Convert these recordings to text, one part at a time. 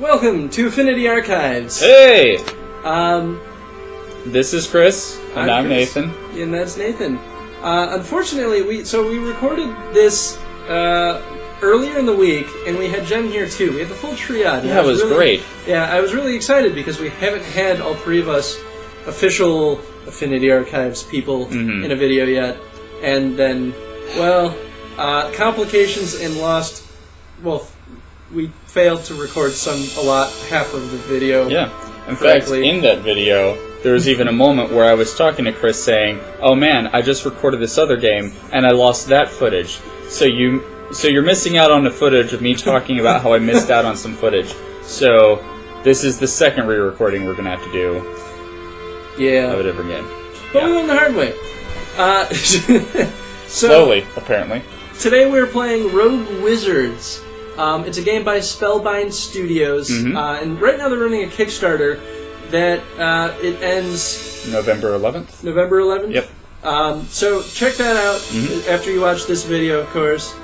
Welcome to Affinity Archives. Hey! This is Chris, and I'm Chris. Nathan. And that's Nathan. Unfortunately, we recorded this earlier in the week, and we had Jen here too. We had the full triad. Yeah, it was great. Yeah, I was really excited because we haven't had all three of us official Affinity Archives people in a video yet. And then, well, complications and lost... Well, we failed to record half of the video. Yeah. In fact, in that video, there was even a moment where I was talking to Chris saying, "Oh man, I just recorded this other game, and I lost that footage. So you're missing out on the footage of me talking about how I missed out on some footage. So this is the second re-recording we're gonna have to do. Yeah. Of a different game. But we went the hard way. Slowly, apparently. Today we're playing Rogue Wizards. It's a game by Spellbind Studios, and right now they're running a Kickstarter that it ends... November 11th? November 11th? Yep. So check that out after you watch this video, of course.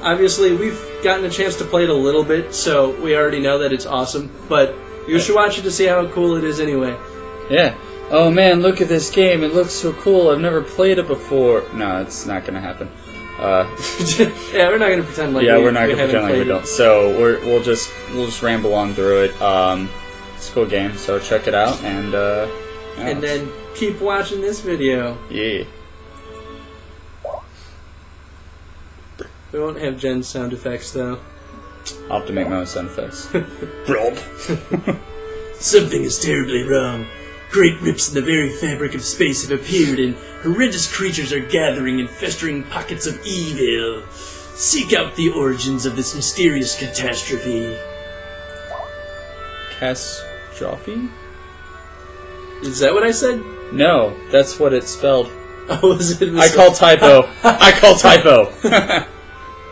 Obviously, we've gotten a chance to play it a little bit, so we already know that it's awesome, but you should watch it to see how cool it is anyway. Yeah. Oh man, look at this game, it looks so cool, I've never played it before. No, it's not gonna happen. Yeah, we're not gonna pretend like we're not gonna pretend like we don't. So we'll just ramble on through it. It's a cool game, so check it out and and then keep watching this video. Yeah. We won't have Jen's sound effects though. I'll have to make my own sound effects. Rob. Something is terribly wrong. Great rips in the very fabric of space have appeared, and horrendous creatures are gathering in festering pockets of evil. Seek out the origins of this mysterious catastrophe. Catastrophe? Is that what I said? No, that's what it's spelled. Oh, is it? I call typo. I call typo.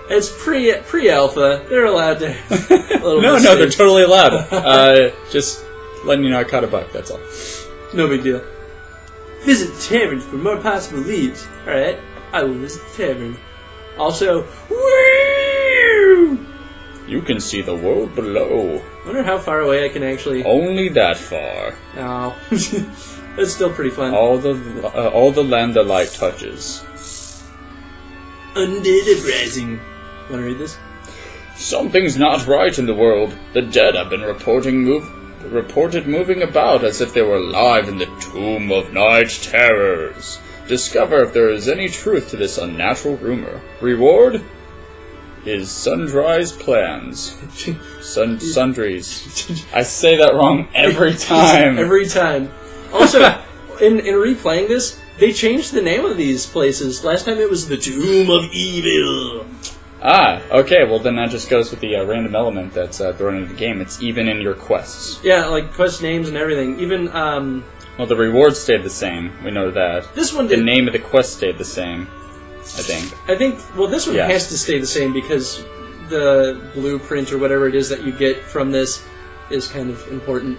It's pre-alpha. They're allowed to have a little No, mistake. they're totally allowed. Just letting you know I caught a buck, that's all. No big deal. Visit the tavern for more possible leads. Alright, I will visit the tavern. Also, woo! You can see the world below. I wonder how far away I can actually... Only that far. Oh. That's still pretty fun. All the land the light touches. Undead Uprising. Wanna read this? Something's not right in the world. The dead have been reported moving about as if they were alive in the Tomb of Night Terrors. Discover if there is any truth to this unnatural rumor. Reward? His sundries plans. Sundries. I say that wrong every time. Every time. Also, in replaying this, they changed the name of these places. Last time it was the Tomb of Evil. Ah, okay, well then that just goes with the random element that's thrown into the game. It's even in your quests. Yeah, like quest names and everything. Even, Well, the rewards stayed the same. We know that. This one did. The name of the quest stayed the same, I think. Well, this one has to stay the same because the blueprint or whatever it is that you get from this is kind of important.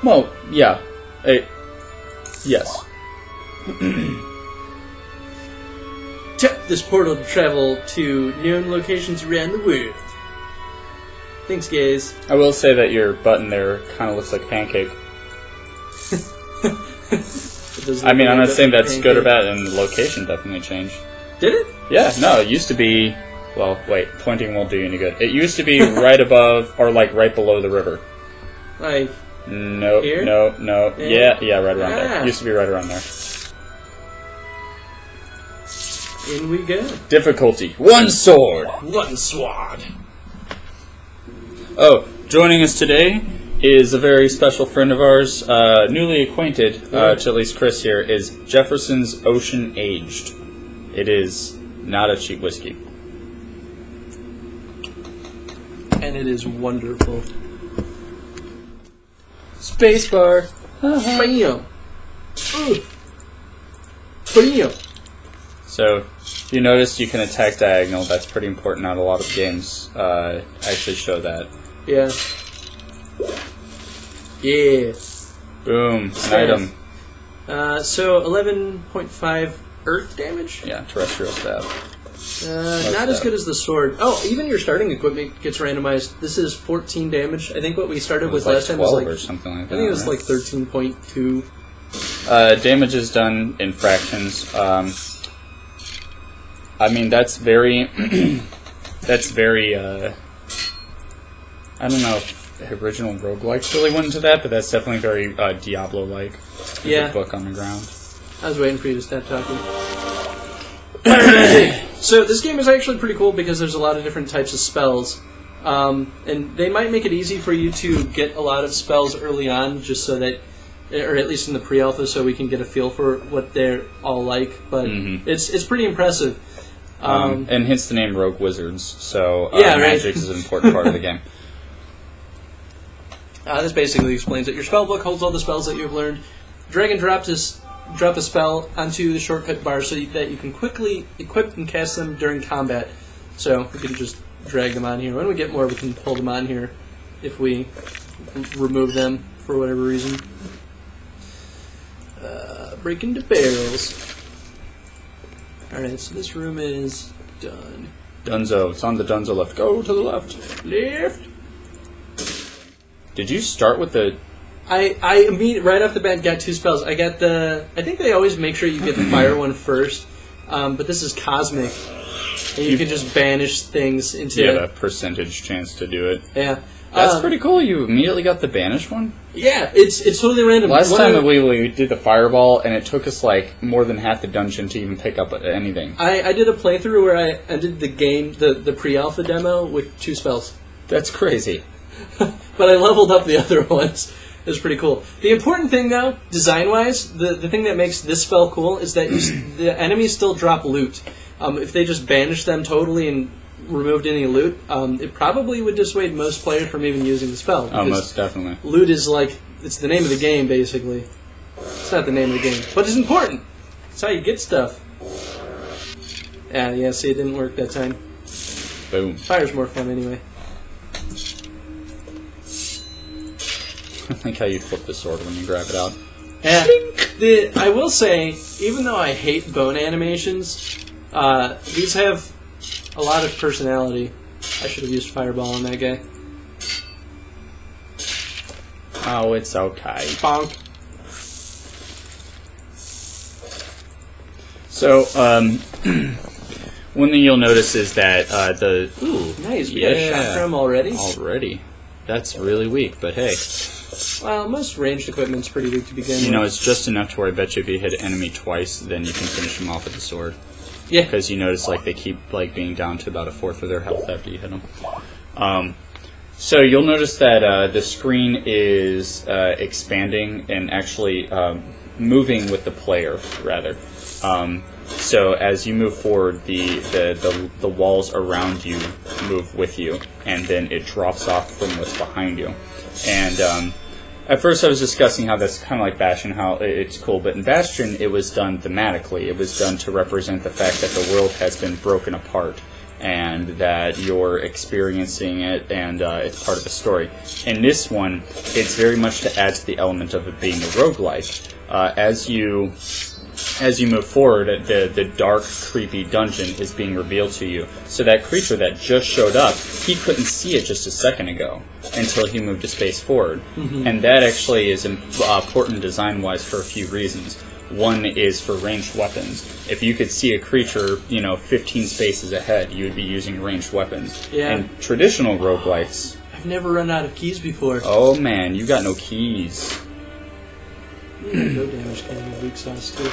Well, yeah. Yes. Tap this portal to travel to known locations around the world. Thanks, guys. I will say that your button there kind of looks like a pancake. I mean, I'm not saying that's good or bad, and the location definitely changed. Did it? Yeah, no, it used to be... Well, wait, pointing won't do you any good. It used to be right above, or like right below the river. Like... No, here? no. Yeah, right around there. It used to be right around there. In we go. Difficulty. One sword. One sword. Oh, joining us today is a very special friend of ours, newly acquainted, to at least Chris here, is Jefferson's Ocean Aged. It is not a cheap whiskey. And it is wonderful. Spacebar. Bam. Bam. So, if you notice you can attack diagonal, that's pretty important. Not a lot of games actually show that. Yeah. Yeah. Boom. An item. So 11.5 earth damage? Yeah, terrestrial stab. Not as good as the sword. Oh, even your starting equipment gets randomized. This is 14 damage. I think what we started with last time was like or something like that. I think it was like 13.2. Damage is done in fractions. I mean, that's very... that's very... I don't know if original roguelikes really went into that, but that's definitely very Diablo-like. Yeah. A book on the ground. I was waiting for you to stop talking. So this game is actually pretty cool because there's a lot of different types of spells. And they might make it easy for you to get a lot of spells early on, just so that, or at least in the pre-alpha, so we can get a feel for what they're all like. But it's pretty impressive. And hence the name Rogue Wizards, so yeah, magic is an important part of the game. This basically explains it. Your spellbook holds all the spells that you've learned. Drag and drop a spell onto the shortcut bar so that you can quickly equip and cast them during combat. So we can just drag them on here. When we get more, we can pull them on here if we remove them for whatever reason. Break into barrels. Alright, so this room is done. Dunzo. It's on the Dunzo left. Go to the left. Left. Did you start with the... I immediately, right off the bat, got two spells. I got the... I think they always make sure you get the fire one first. But this is Cosmic. And you can just banish things into... You have a percentage chance to do it. Yeah. That's pretty cool. You immediately got the banish one? Yeah, it's totally random. Last time we did the fireball, and it took us like more than half the dungeon to even pick up anything. I did a playthrough where I ended the game, the pre-alpha demo, with two spells. That's crazy. But I leveled up the other ones. It was pretty cool. The important thing, though, design-wise, the thing that makes this spell cool is that the enemies still drop loot. If they just banished them totally and removed any loot, it probably would dissuade most players from even using the spell. Oh, most definitely. Loot is like, it's the name of the game, basically. It's not the name of the game, but it's important. It's how you get stuff. Yeah, see, it didn't work that time. Boom. Fire's more fun anyway. I like how you flip the sword when you grab it out. Yeah. I will say, even though I hate bone animations, these have a lot of personality. I should have used Fireball on that guy. Oh, it's okay. Bonk. So, one thing you'll notice is that the... Ooh, nice. We got a shot from already? Already. That's really weak, but hey. Well, most ranged equipment's pretty weak to begin with. You know, it's just enough to where I bet you if you hit an enemy twice, then you can finish them off with the sword. Yeah. Because you notice, like, they keep, like, being down to about a fourth of their health after you hit them. So you'll notice that the screen is expanding and actually moving with the player, rather. So as you move forward, the walls around you move with you, and then it drops off from what's behind you. And at first I was discussing how that's kind of like Bastion, how it's cool, but in Bastion it was done thematically. It was done to represent the fact that the world has been broken apart, and that you're experiencing it, and it's part of the story. In this one, it's very much to add to the element of it being a roguelike. As you move forward, the dark, creepy dungeon is being revealed to you. So that creature that just showed up, he couldn't see it just a second ago until he moved a space forward. Mm-hmm. And that actually is important design-wise for a few reasons. One is for ranged weapons. If you could see a creature, 15 spaces ahead, you would be using ranged weapons. Yeah. And traditional roguelikes... I've never run out of keys before. Oh man, you got no keys. No damage can be weak sauce too.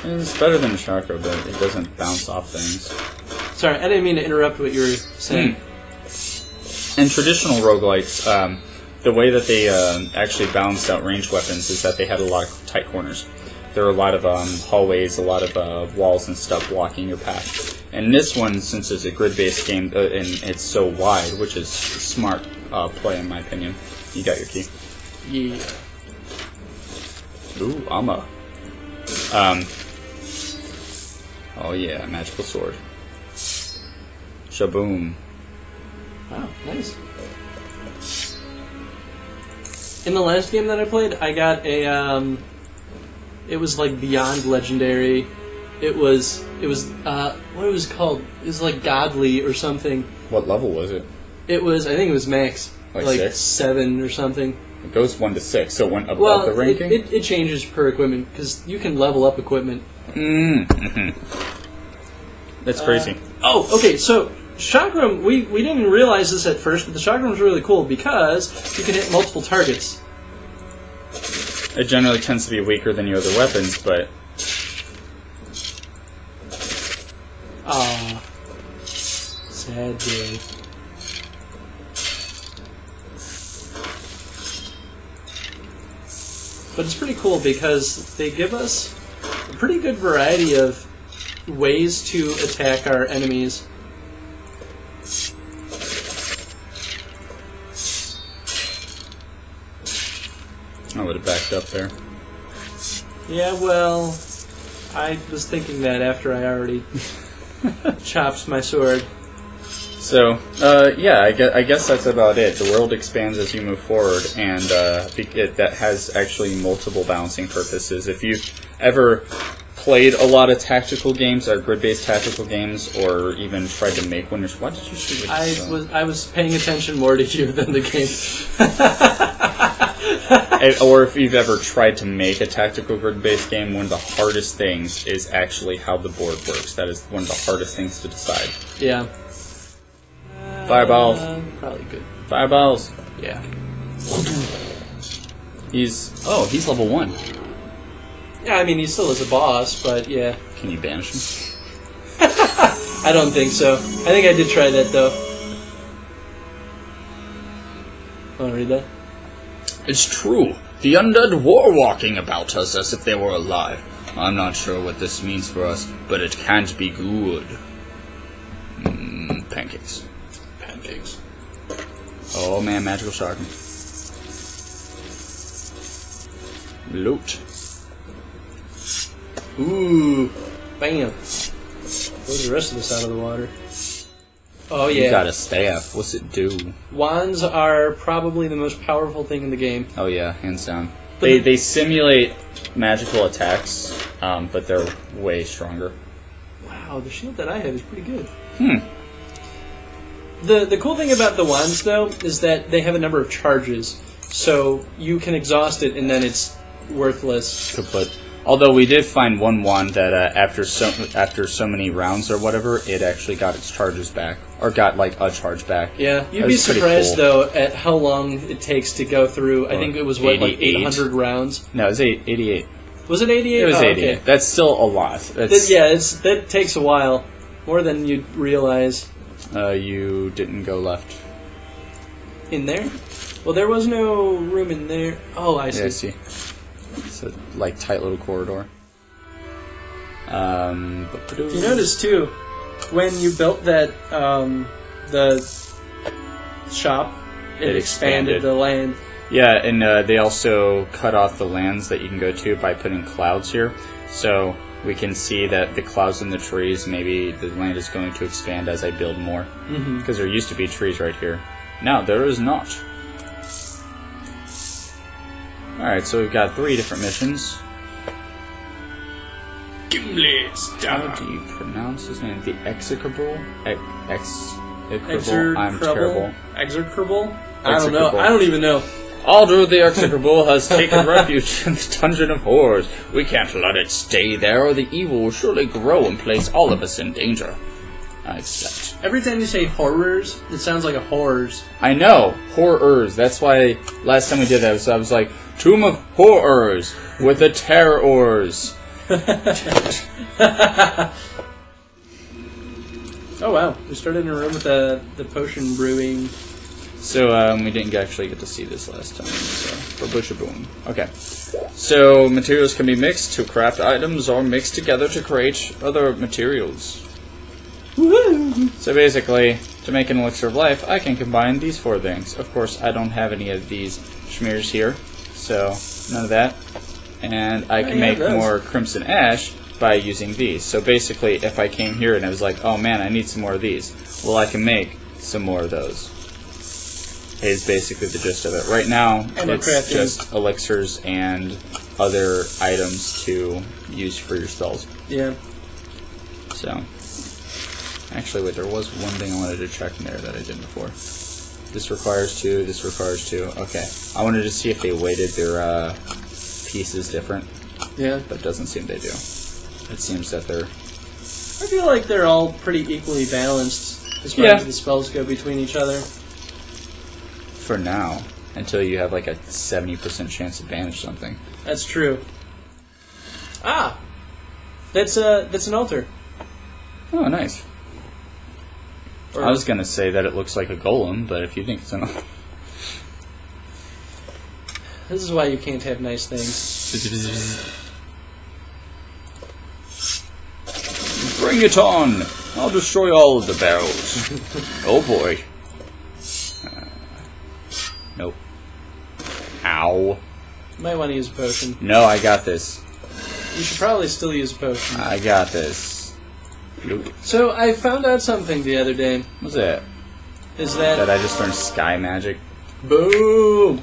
It's better than Chakra, but it doesn't bounce off things. Sorry, I didn't mean to interrupt what you were saying. In traditional roguelikes, the way that they actually balanced out ranged weapons is that they had a lot of tight corners. There are a lot of hallways, a lot of walls and stuff blocking your path. And this one, since it's a grid-based game and it's so wide, which is smart play in my opinion, you got your key. Yeah. Ooh, Amma. Oh yeah, magical sword. Shaboom. Wow, nice. In the last game that I played, I got a, it was like beyond legendary. It was what it was called? It was like godly or something. What level was it? I think it was max. Like 6? 7 or something. It goes 1 to 6, so it went above the ranking? It changes per equipment, because you can level up equipment. That's crazy. Okay, so Chakram, we didn't realize this at first, but the Chakram is really cool because you can hit multiple targets. It generally tends to be weaker than your other weapons, but... Sad day. But it's pretty cool because they give us a pretty good variety of ways to attack our enemies. I would have backed up there. Yeah, well, I was thinking that after I already chopped my sword. So, yeah, I guess that's about it. The world expands as you move forward, and that has actually multiple balancing purposes. If you've ever played a lot of tactical games, or grid-based tactical games, or even tried to make one, why did you shoot it? I was paying attention more to you than the game. Or if you've ever tried to make a tactical grid-based game, one of the hardest things is actually how the board works. That is one of the hardest things to decide. Yeah. Fireballs. Probably good. Fireballs. Yeah. He's level 1. Yeah, I mean, he still is a boss, but yeah. Can you banish him? I don't think so. I think I did try that, though. Want to read that? It's true. The undead were walking about us as if they were alive. I'm not sure what this means for us, but it can't be good. Pancakes. Pancakes. Oh man, magical shark. Loot. Ooh. Bam. Throw the rest of this out of the water. Oh yeah. You got a staff. What's it do? Wands are probably the most powerful thing in the game. Oh yeah, hands down. They simulate magical attacks, but they're way stronger. Wow, the shield that I have is pretty good. The cool thing about the wands, though, is that they have a number of charges, so you can exhaust it and then it's worthless. Kaput. Although we did find one wand that after so many rounds or whatever, it actually got its charges back, or got like a charge back. Yeah, you'd be surprised though at how long it takes to go through. I think it was like 800 rounds. No, it was 88. Was it 88? It was 88. Okay. That's still a lot. That takes a while, more than you'd realize. You didn't go left. In there? Well, there was no room in there. Oh, I see. Yeah, I see. It's a tight little corridor. You notice too, when you built that the shop, it expanded the land. Yeah, and they also cut off the lands that you can go to by putting clouds here. So we can see that the clouds in the trees, maybe the land is going to expand as I build more. Because there used to be trees right here. Now there is not. Alright, so we've got 3 different missions. How do you pronounce his name? The Execrable? Execrable? I'm terrible. Execrable? I don't know. I don't even know. Aldrich the Execrable has taken refuge in the Dungeon of Horrors. We can't let it stay there, or the evil will surely grow and place all of us in danger. I accept. Every time you say horrors, it sounds like a horrors. I know. Horrors. That's why last time we did that, I was like, Tomb of Horrors with the Terrors. Oh wow, we started in a room with the potion brewing. So we didn't actually get to see this last time, so for Bushaboom. Okay. So materials can be mixed to craft items or mixed together to create other materials. Woo-hoo! So basically, to make an elixir of life, I can combine these 4 things. Of course, I don't have any of these schmears here, so none of that. And I can make more Crimson Ash by using these. So basically, if I came here and I was like, oh man, I need some more of these, well, I can make some more of those. Is basically the gist of it. Right now, it's just elixirs and other items to use for your spells. Yeah. So, actually, wait, there was one thing I wanted to check in there that I didn't before. This requires 2, this requires 2. Okay. I wanted to see if they weighted their pieces different. Yeah. But it doesn't seem they do. It seems that they're... I feel like they're all pretty equally balanced as far as the spells go between each other. For now. Until you have like a 70% chance to banish something. That's true. Ah! That's an altar. Oh, nice. I was going to say that it looks like a golem, but if you think it's an altar... This is why you can't have nice things. Bring it on! I'll destroy all of the barrels. Oh boy. Nope. Ow. You might want to use a potion. No, I got this. You should probably still use a potion. I got this. Nope. So, I found out something the other day. What's that? Is that... That I just learned sky magic? Boom!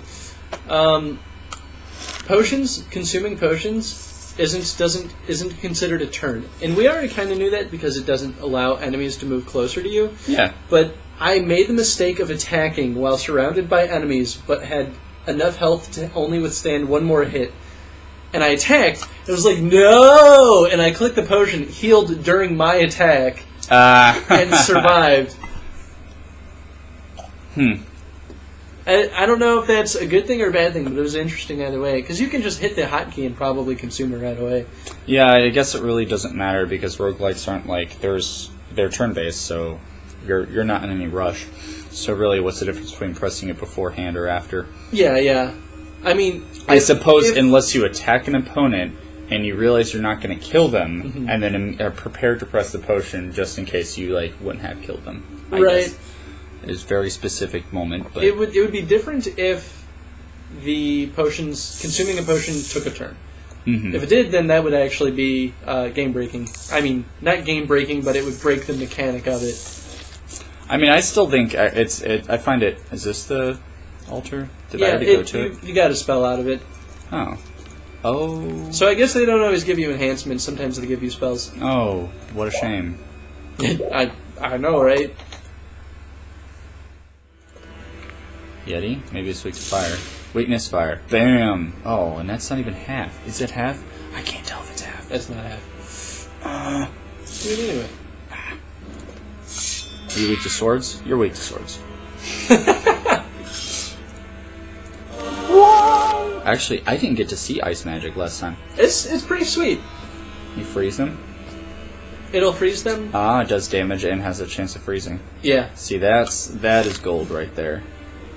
Potions, consuming potions, isn't considered a turn. And we already kind of knew that because it doesn't allow enemies to move closer to you. Yeah. But I made the mistake of attacking while surrounded by enemies, but had enough health to only withstand one more hit. And I attacked, it was like, no! And I clicked the potion, healed during my attack, and survived. I don't know if that's a good thing or a bad thing, but it was interesting either way. Because you can just hit the hotkey and probably consume it right away. Yeah, I guess it really doesn't matter because roguelikes aren't like... They're turn-based, so you're not in any rush. So really, what's the difference between pressing it beforehand or after? Yeah. I mean... I suppose unless you attack an opponent and you realize you're not going to kill them, and then are prepared to press the potion just in case you wouldn't have killed them. I guess. It's a very specific moment, but it would be different if the consuming a potion took a turn. If it did, then that would actually be game breaking. I mean, not game breaking, but it would break the mechanic of it. I mean, I still think I find it. Is this the altar? Did I already go to it? You got a spell out of it. Oh. So I guess they don't always give you enhancements. Sometimes they give you spells. Oh, what a shame. I know, right? Yeti? Maybe it's weak to fire. Weakness fire. Bam! Oh, and that's not even half. Is it half? I can't tell if it's half. That's not half. Do it anyway. Are you weak to swords? You're weak to swords. Whoa! Actually, I didn't get to see ice magic last time. It's pretty sweet. You freeze them? It'll freeze them? Ah, it does damage and has a chance of freezing. Yeah. See, that is gold right there.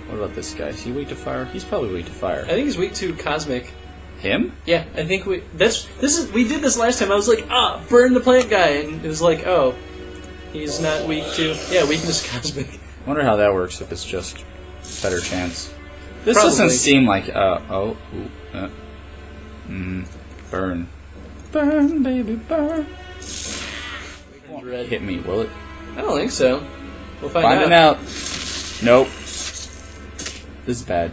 What about this guy? Is he weak to fire? He's probably weak to fire. I think he's weak to cosmic. Him? Yeah, I think we did this last time. I was like, burn the plant guy, and it was like, oh, he's not weak to weakness cosmic. I wonder how that works if it's just better chance. This Probably. doesn't seem like burn. Burn, baby, burn. Won't hit me, will it? I don't think so. We'll find Finding out. Nope. This is bad.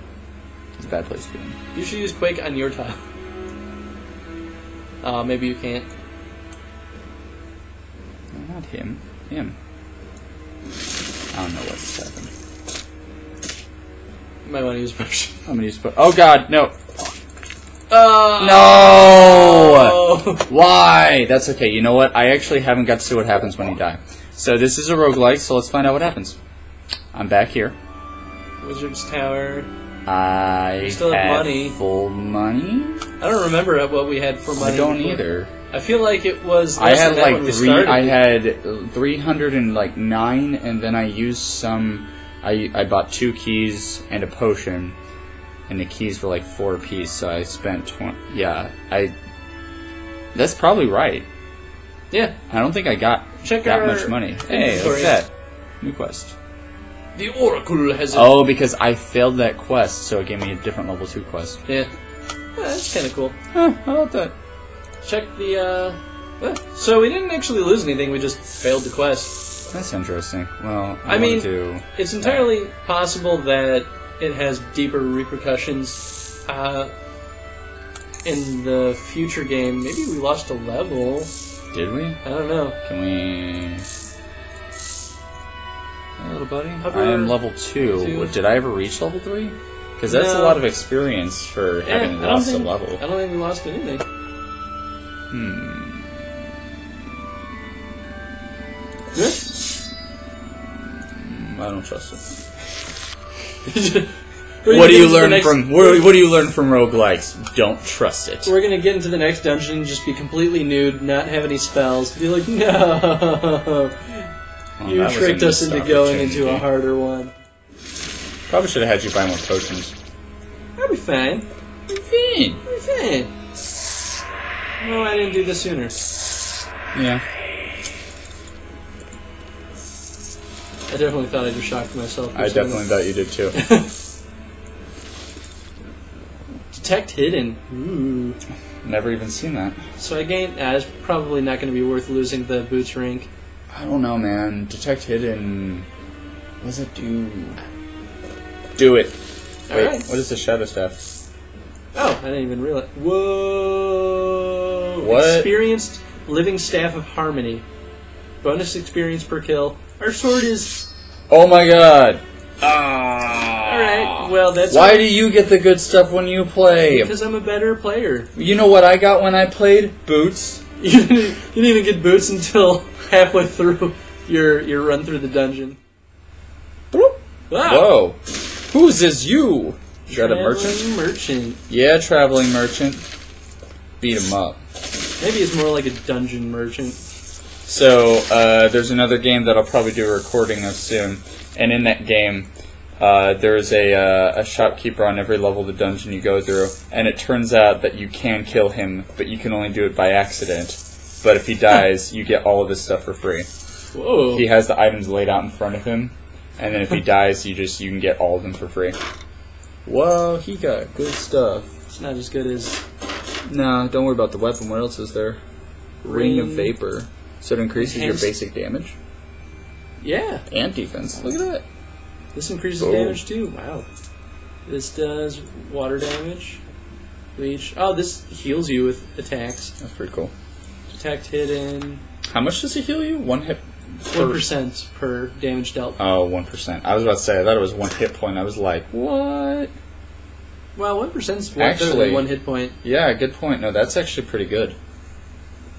This is a bad place to be in. You should use Quake on your tile. Maybe you can't. No, not him. Him. I don't know what just happened. You might want to use potion. I'm gonna use oh god, no! No! Why? That's okay. You know what? I actually haven't got to see what happens when you die. So this is a roguelike, so let's find out what happens. I'm back here. Wizard's Tower. I still have money. Full money? I don't remember what we had for money. I don't before. either. I feel like it was I less had than that like when we started. I had 309, and then I used some. I bought 2 keys and a potion, and the keys were like 4 apiece. So I spent 20. Yeah, that's probably right. Yeah, I don't think I got that much money. Hey, what's that? New quest. The Oracle has. Oh, because I failed that quest, so it gave me a different level 2 quest. Yeah, that's kind of cool. Huh, how about that? Check the. So we didn't actually lose anything. We just failed the quest. That's interesting. Well, I mean, it's entirely possible that it has deeper repercussions in the future game. Maybe we lost a level. Did we? I don't know. Can we... Hey, little buddy. Hover. I am level 2. Did I ever reach level 3? Because that's a lot of experience for having lost a level. I don't think we lost anything. Good? I don't trust it. What do you learn from roguelikes? Don't trust it. We're gonna get into the next dungeon, just be completely nude, not have any spells, be like, no, you tricked us into going into a harder one. Probably should have had you buy more potions. I'll be fine. Be fine. Be fine. No, I didn't do this sooner. Yeah. I definitely thought I just shocked myself. I definitely thought you did too. Detect hidden. Ooh. Never even seen that. So I gained. It's probably not going to be worth losing the boots rank. I don't know, man. Detect hidden. What does it do? Do it. Wait, Alright. what is the shadow staff? Oh, I didn't even realize. Whoa! What? Experienced living staff of harmony. Bonus experience per kill. Our sword is. Oh my god! Ah! Alright, well that's. Why do you get the good stuff when you play? Because I'm a better player. You know what I got when I played? Boots. You didn't even get boots until halfway through your run through the dungeon. Boop. Wow. Whoa. Who's this you? Is that a merchant? Traveling merchant. Yeah, traveling merchant. Beat him up. Maybe it's more like a dungeon merchant. So, there's another game that I'll probably do a recording of soon. And in that game, there's a shopkeeper on every level of the dungeon you go through. And it turns out that you can kill him, but you can only do it by accident. But if he dies, you get all of his stuff for free. Whoa. He has the items laid out in front of him. And then if he dies, you can get all of them for free. Whoa, he got good stuff. It's not as good as... No, don't worry about the weapon. What else is there? Ring of Vapor. So it increases your basic damage? Yeah. And defense. Look at that. This increases damage too. Wow. This does water damage. Leech. Oh, this heals you with attacks. That's pretty cool. Detect hidden. How much does it heal you? 1 hit? 1% per damage dealt. Oh, 1%. I was about to say, I thought it was 1 hit point. I was like, what? Well, 1% is Actually, 1 hit point. Yeah, good point. No, that's actually pretty good.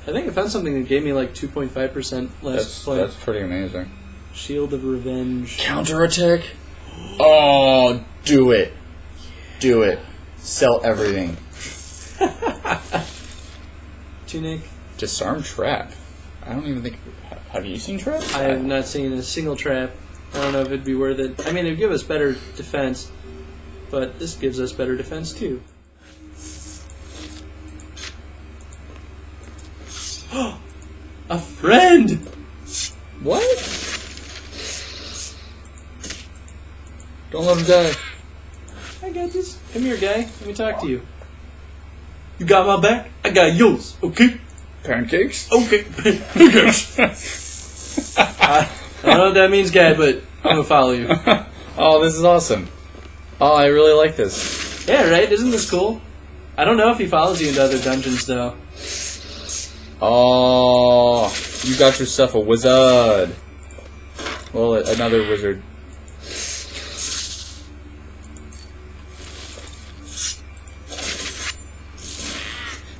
I think I found something that gave me like 2.5% less point. That's pretty amazing. Shield of Revenge. Counterattack? Oh, do it. Do it. Sell everything. Tunic. Disarm trap. I don't even think... Have you seen traps? I have not seen a single trap. I don't know if it'd be worth it. I mean, it would give us better defense, but this gives us better defense too. A friend! What? Don't let him die. I got this. Come here, guy. Let me talk to you. You got my back? I got yours, okay? Pancakes? Okay. I don't know what that means, guy, but I'm gonna follow you. Oh, this is awesome. Oh, I really like this. Yeah, right? Isn't this cool? I don't know if he follows you into other dungeons, though. Oh, you got yourself a wizard. Well, another wizard.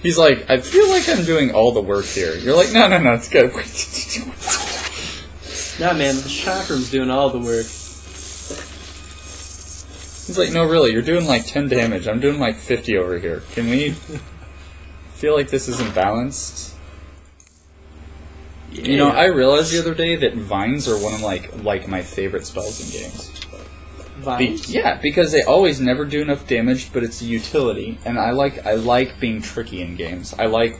He's like, I feel like I'm doing all the work here. You're like, no, it's good. Nah, man, the chakram's doing all the work. He's like, no, really, you're doing like 10 damage. I'm doing like 50 over here. Can we feel like this isn't balanced? Yeah. You know, I realized the other day that vines are one of like my favorite spells in games. Vines? Yeah, because they always never do enough damage, but it's a utility, and I like being tricky in games. I like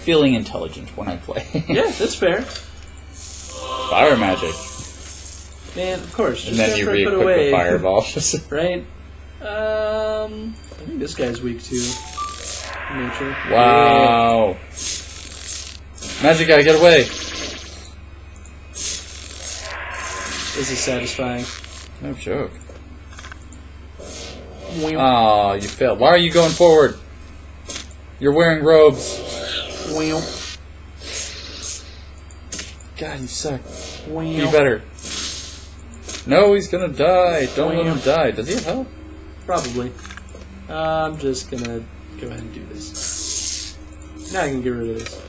feeling intelligent when I play. Yeah, that's fair. Fire magic. Man, of course. And then you re-equip the fireball. Right? I think this guy's weak to nature. Wow. Yeah. Magic guy, get away. This is satisfying. No joke. Aw, you failed. Why are you going forward? You're wearing robes. God, you suck. Wow. Be better. No, he's gonna die. Don't let him die. Does he have health? Probably. I'm just gonna go ahead and do this. Now I can get rid of this.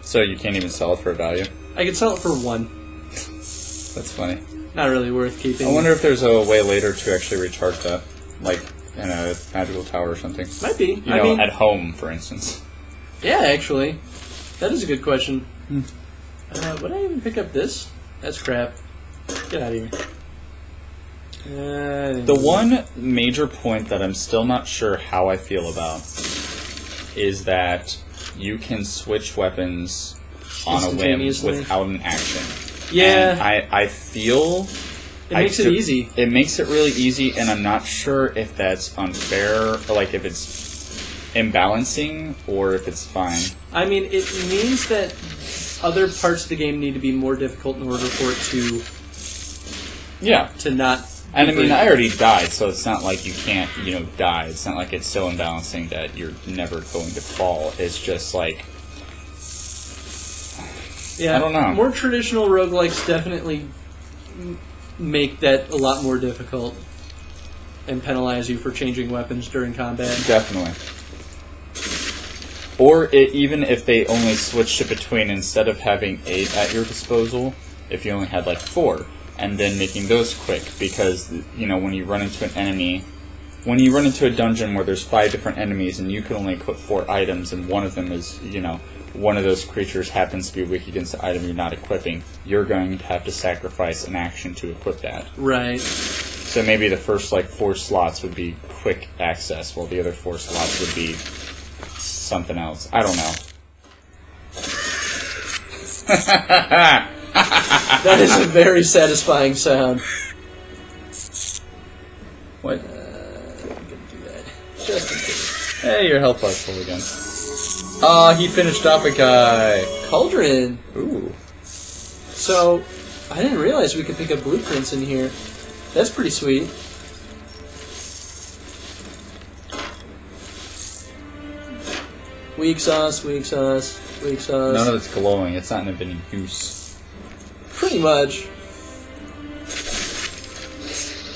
So you can't even sell it for a value? I can sell it for 1. That's funny. Not really worth keeping. I wonder if there's a way later to actually recharge that. Like, in a magical tower or something. Might be. You know, at home, for instance. Yeah, actually. That is a good question. Would I even pick up this? That's crap. Get out of here. The one major point that I'm still not sure how I feel about is that you can switch weapons on a whim without an action. Yeah. And I feel... It makes it easy. It makes it really easy, and I'm not sure if that's unfair, or like if it's imbalancing, or if it's fine. I mean, it means that other parts of the game need to be more difficult in order for it to... Yeah. To not... And I mean, I already died, so it's not like you can't, die. It's not like it's so imbalancing that you're never going to fall. It's just like... Yeah, I don't know. More traditional roguelikes definitely make that a lot more difficult and penalize you for changing weapons during combat. Definitely. Or even if they only switched it between, instead of having 8 at your disposal, if you only had like 4, and then making those quick, because, when you run into an enemy, when you run into a dungeon where there's 5 different enemies and you can only equip 4 items, and one of them is, one of those creatures happens to be weak against the item you're not equipping, you're going to have to sacrifice an action to equip that. Right. So maybe the first, 4 slots would be quick access, while the other 4 slots would be something else. I don't know. That is a very satisfying sound. What? I'm gonna do that. Just in case. Hey, your health bar's full again. Ah, he finished off a guy. Cauldron. Ooh. So, I didn't realize we could pick up blueprints in here. That's pretty sweet. Weak sauce, weak sauce, weak sauce. None of it's glowing. It's not of any use. Pretty much.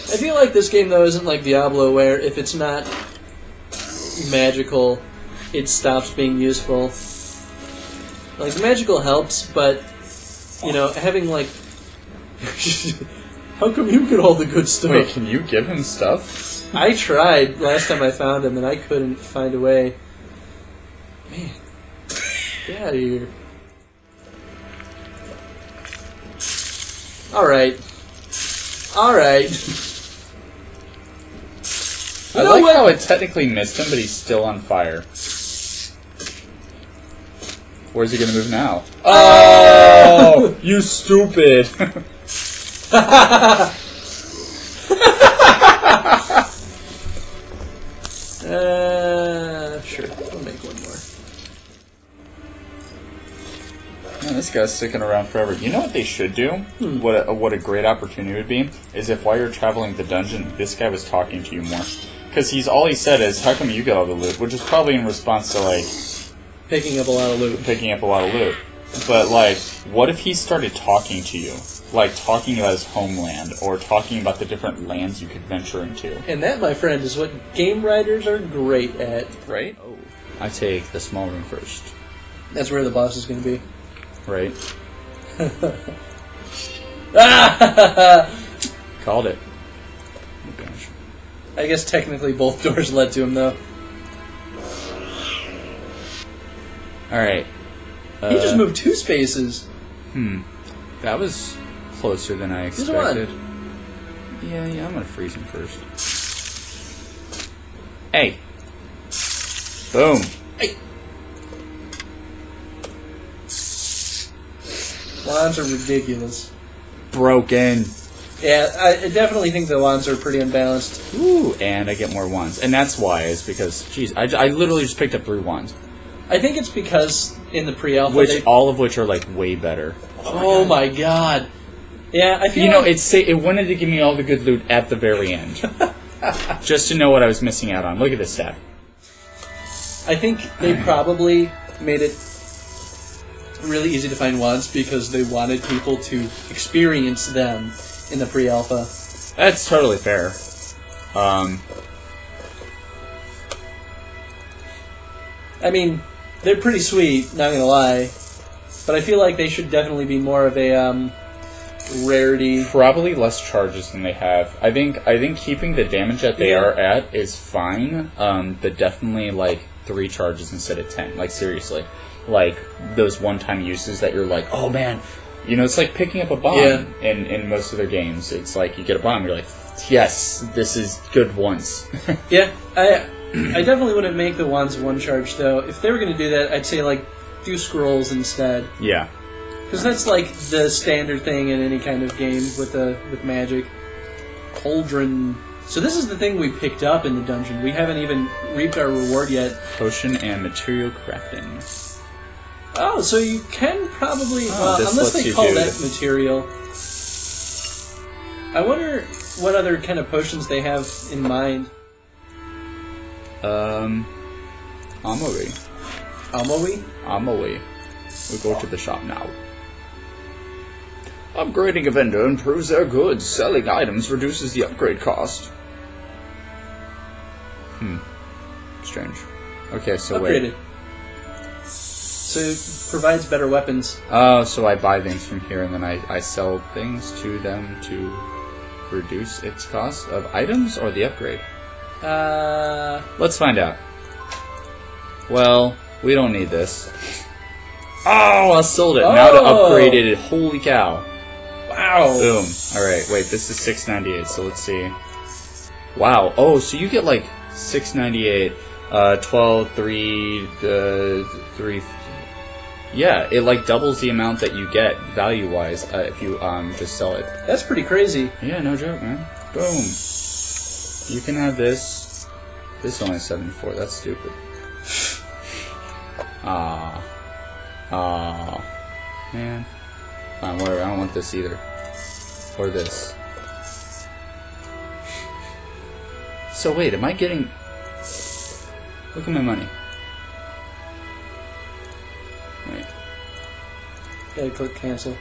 I feel like this game, though, isn't like Diablo, where if it's not magical, it stops being useful. Like, the magical helps, but, having, how come you get all the good stuff? Wait, can you give him stuff? I tried last time I found him, and I couldn't find a way. Man, get out of here. Alright. I like how it technically missed him, but he's still on fire. Where's he gonna move now? Oh! You stupid! Sure. We'll make one more. Man, this guy's sticking around forever. You know what they should do? What a great opportunity would be is if while you're traveling the dungeon, this guy was talking to you more. Because all he said is, "How come you get all the loot?" Which is probably in response to picking up a lot of loot. But what if he started talking to you, talking about his homeland or talking about the different lands you could venture into? And that, my friend, is what game writers are great at. Right? Oh. I take the small room first. That's where the boss is going to be. Right. Called it. Oh, gosh. I guess technically both doors led to him, though. Alright. He just moved 2 spaces. That was closer than I expected. Yeah, I'm gonna freeze him first. Hey! Boom! Hey! Wands are ridiculous. Broken. Yeah, I definitely think the wands are pretty unbalanced. Ooh, and I get more wands. And that's why, is because, jeez, I literally just picked up 3 wands. I think it's because in the pre-alpha... all of which are, way better. Oh my god. Yeah, I feel it wanted to give me all the good loot at the very end. Just to know what I was missing out on. Look at this stack. I think they probably made it really easy to find wands because they wanted people to experience them in the pre-alpha. That's totally fair. I mean, they're pretty sweet, not gonna lie. But I feel like they should definitely be more of a, rarity. Probably less charges than they have. I think keeping the damage that they are at is fine. But definitely, like, 3 charges instead of 10. Like, seriously. Like, those one-time uses that you're like, oh man, you know, it's like picking up a bomb in most of their games. It's like, you get a bomb, you're like, yes, this is good once. Yeah, I definitely wouldn't make the wands one charge, though. If they were going to do that, I'd say, like, do scrolls instead. Yeah. Because that's, like, the standard thing in any kind of game with magic. Cauldron. So this is the thing we picked up in the dungeon. We haven't even reaped our reward yet. Potion and material crafting. Oh, so you can probably... unless they call that material. I wonder what other kind of potions they have in mind. Amory. Amory? Amory. We go to the shop now. Upgrading a vendor improves their goods. Selling items reduces the upgrade cost. Strange. Okay, so Upgraded. wait. So it provides better weapons. Oh, so I buy things from here and then I sell things to them to reduce its cost of items or the upgrade? Let's find out. Well, we don't need this. Oh, I sold it. Now to upgrade it. Holy cow. Wow. Boom. Alright, wait, this is $6.98, so let's see. Wow. Oh, so you get like $6.98, 12, 3, 3... Yeah, it like doubles the amount that you get value-wise if you just sell it. That's pretty crazy. Yeah, no joke, man. Boom. You can have this. This only 74. That's stupid. Man. Fine, whatever. I don't want this either. Or this. So wait, am I getting... Look at my money. Wait. Gotta click cancel.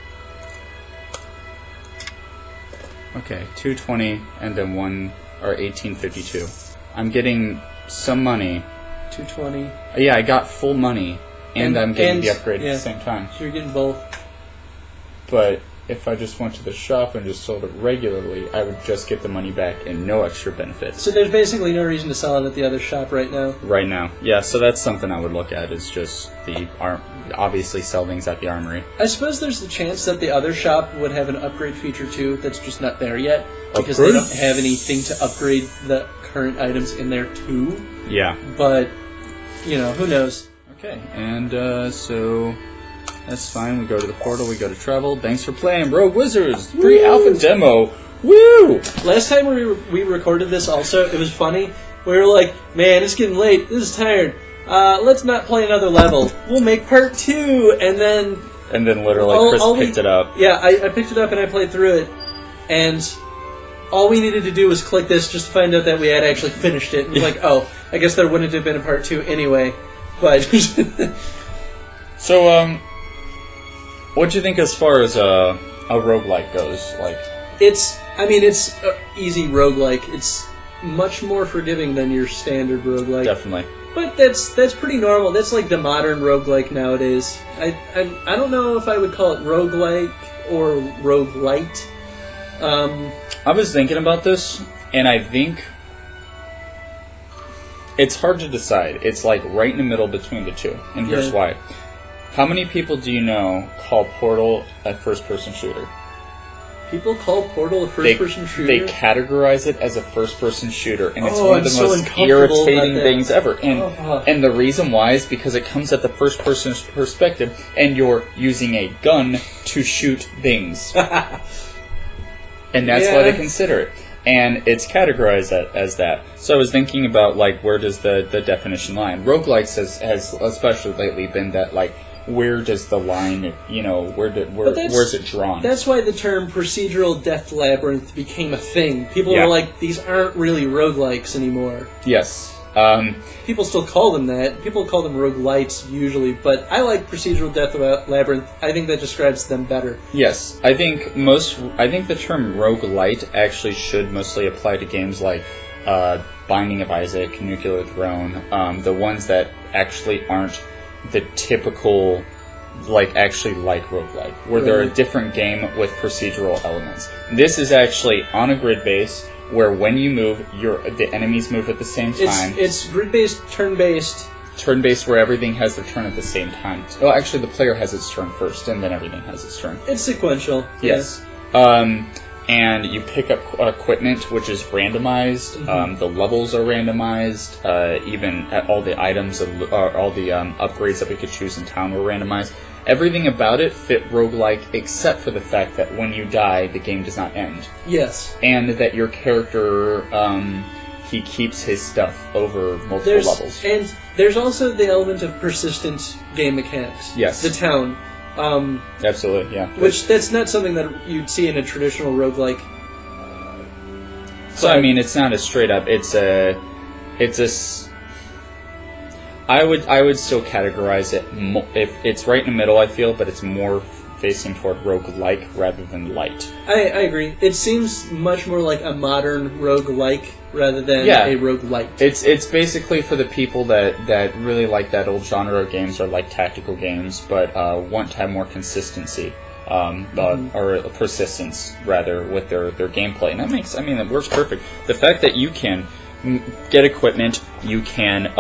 Okay, 220 and then 1852. I'm getting some money. 220. Yeah, I got full money, and I'm getting the upgrade at the same time. So you're getting both. But if I just went to the shop and just sold it regularly, I would just get the money back and no extra benefits. So there's basically no reason to sell it at the other shop right now. Right now, yeah. So that's something I would look at. Is just obviously sell things at the armory. I suppose there's the chance that the other shop would have an upgrade feature too that's just not there yet because they don't have anything to upgrade the current items in there too. Yeah. But you know, who knows? Okay, and so. That's fine. We go to the portal. We go to travel. Thanks for playing, Rogue Wizards. Pre-alpha demo. Woo! Last time we recorded this, also, it was funny. We were like, "Man, it's getting late. This is tired. Let's not play another level. We'll make part 2." And then literally, Chris picked it up. Yeah, I picked it up and I played through it, and all we needed to do was click this just to find out that we had actually finished it. And it was like, oh, I guess there wouldn't have been a part 2 anyway. But so, what do you think as far as a roguelike goes? Like, it's easy roguelike. It's much more forgiving than your standard roguelike. Definitely. But that's pretty normal. That's like the modern roguelike nowadays. I don't know if I would call it roguelike or roguelite. I was thinking about this, and I think it's hard to decide. It's like right in the middle between the two, and here's why. How many people do you know call Portal a first-person shooter? People call Portal a first-person shooter? They categorize it as a first-person shooter, and it's one of the most irritating things ever. And the reason why is because it comes at the first-person perspective, and you're using a gun to shoot things. And that's why they consider it. And it's categorized as that. So I was thinking about, like, where does the definition lie? And roguelikes has especially lately been that, like, where does the line, you know, where's it drawn? That's why the term procedural death labyrinth became a thing. People were like, these aren't really roguelikes anymore. Yes. People still call them that. People call them roguelites usually, but I like Procedural Death Labyrinth. I think that describes them better. Yes, I think the term roguelite actually should mostly apply to games like Binding of Isaac, Nuclear Throne, the ones that actually aren't the typical, actually like roguelike, where they're a different game with procedural elements. This is actually on a grid base, where when you move, the enemies move at the same time. It's grid-based, turn-based. Turn-based, where everything has their turn at the same time. Well, actually, the player has its turn first, and then everything has its turn. It's sequential. Yes. And you pick up equipment, which is randomized. Mm-hmm. The levels are randomized. Even all the items, all the upgrades that we could choose in town were randomized. Everything about it fit roguelike, except for the fact that when you die, the game does not end. Yes. And that your character, he keeps his stuff over multiple levels. And there's also the element of persistent game mechanics. Yes. The town. Absolutely, yeah. Which, that's not something that you'd see in a traditional roguelike. So, I mean, it's not a straight up, I would still categorize it, if it's right in the middle, I feel, but it's more facing toward roguelike rather than light. I agree. It seems much more like a modern roguelike rather than a roguelite. It's basically for the people that really like that old genre of games or like tactical games, but want to have more consistency. Or persistence, rather, with their gameplay. And that works perfect. The fact that you can get equipment, you can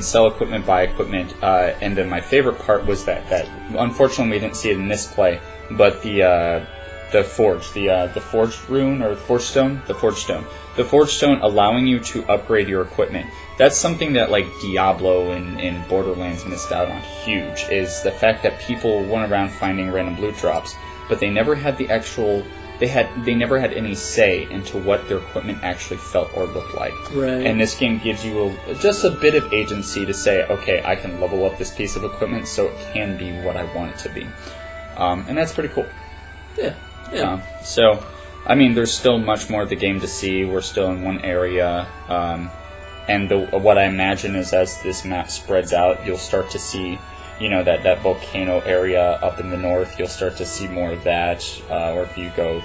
sell equipment, buy equipment, and then my favorite part was that unfortunately we didn't see it in this play, but the forge, the forged rune or forge stone, the forge stone allowing you to upgrade your equipment. That's something that like Diablo and Borderlands missed out on huge, is the fact that people went around finding random loot drops, but they never had the actual. They never had any say into what their equipment actually felt or looked like. Right. And this game gives you just a bit of agency to say, okay, I can level up this piece of equipment so it can be what I want it to be. And that's pretty cool. Yeah. So, I mean, there's still much more of the game to see. We're still in one area. And what I imagine is as this map spreads out, you'll start to see, that volcano area up in the north. You'll start to see more of that. Or if you go,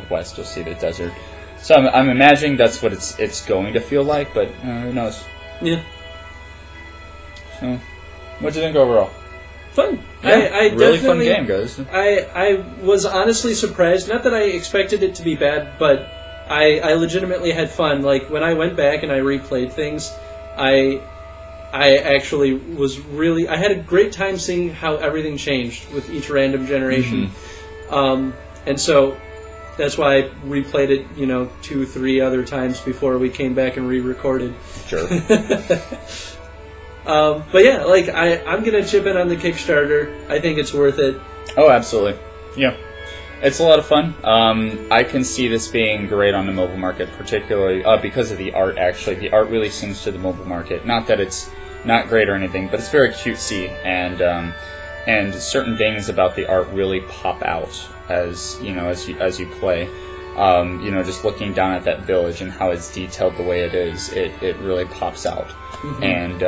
west, you'll see the desert. So I'm imagining that's what it's going to feel like, but who knows? Yeah. So, what'd you think overall? Fun. Yeah, I really fun game, guys. I was honestly surprised. Not that I expected it to be bad, but I legitimately had fun. Like, when I went back and I replayed things, I actually was really... I had a great time seeing how everything changed with each random generation. Mm-hmm. And so that's why I replayed it, 2, 3 other times before we came back and re-recorded. Sure. But yeah, I'm going to chip in on the Kickstarter. I think it's worth it. Oh, absolutely. Yeah. It's a lot of fun. I can see this being great on the mobile market, particularly because of the art, actually. The art really sings to the mobile market. Not that it's not great or anything, but it's very cutesy, and certain things about the art really pop out as you play. Just looking down at that village and how it's detailed the way it is, it really pops out. Mm-hmm. And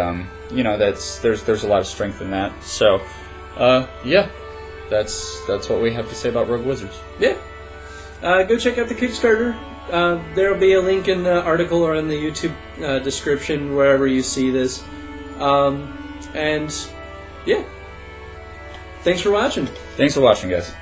there's a lot of strength in that. So, yeah. That's what we have to say about Rogue Wizards. Yeah. Go check out the Kickstarter. There'll be a link in the article or in the YouTube description, wherever you see this. And, yeah. Thanks for watching. Thanks for watching, guys.